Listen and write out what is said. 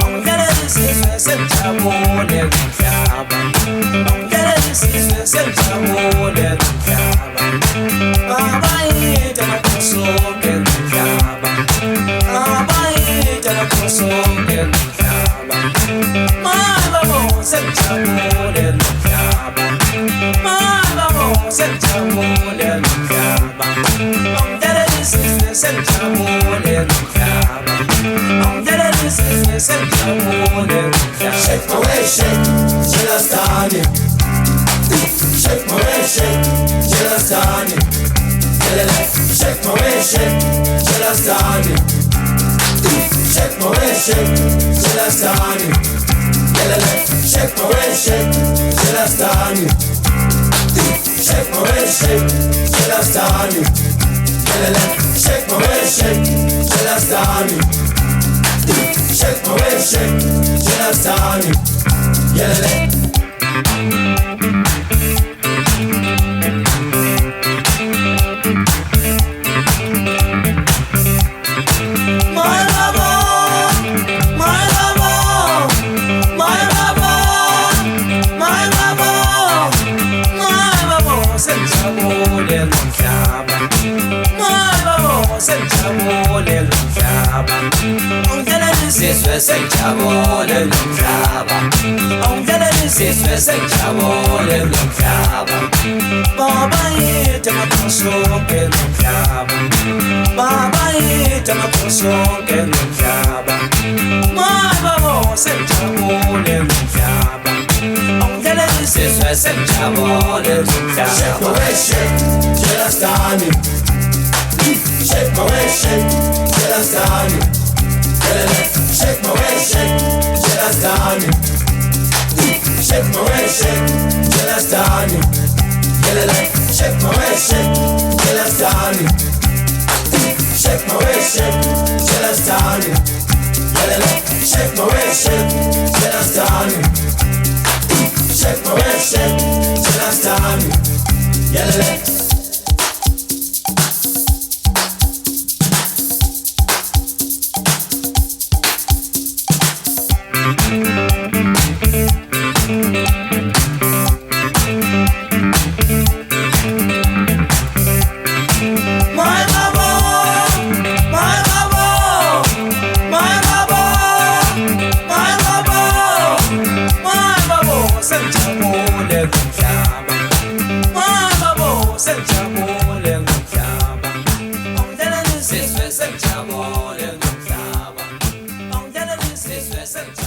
ongela isizwe senjabule ngomhlaba, ongela isizwe senjabule ngomhlaba, abayita makosonke ngomhlaba, abayita makosonke ngomhlaba, mababo senjabule ngomhlaba, mababo senjabule ngomhlaba, ongela isizwe senjabule ngomhlaba, ongela isizwe senjabule ngomhlaba. Shake my way, shake, jealous darling. Shake my way, shake, jealous darling. Shake my way, shake, jealous darling. Shake my way, shake, jealous darling. Shake my way, shake, jealous darling. Shake my way, shake, jealous darling. Shake my way, shake, jealous darling. Shake my way, shake, jealous darling. My lover, my lover, my lover, my lover, my lover, senjabule ngomhlaba, my lover, senjabule ngomhlaba, ongela isizwe senjabule ngomhlaba, ongela isizwe senjabule ngomhlaba, baba yethu makosonke ngomhlaba, baba yethu makosonke ngomhlaba, mababo senjabule ngomhlaba, ongela isizwe senjabule ngomhlaba. Shake my way, shake, jealous darling. Shake my way, shake, jealous darling. Shake my way, shake, jealous darling. Shake my way, shake, jealous darling. Shake my way, shake, jealous darling. Shake my way, shake, jealous darling. Shake my way, shake, jealous darling. Shake my way, shake, jealous darling. My lover, my lover, my lover, my lover, my lover, senjabule ngomhlaba, my lover, senjabule ngomhlaba, ongela isizwe senjabule ngomhlaba, ongela isizwe senjabule.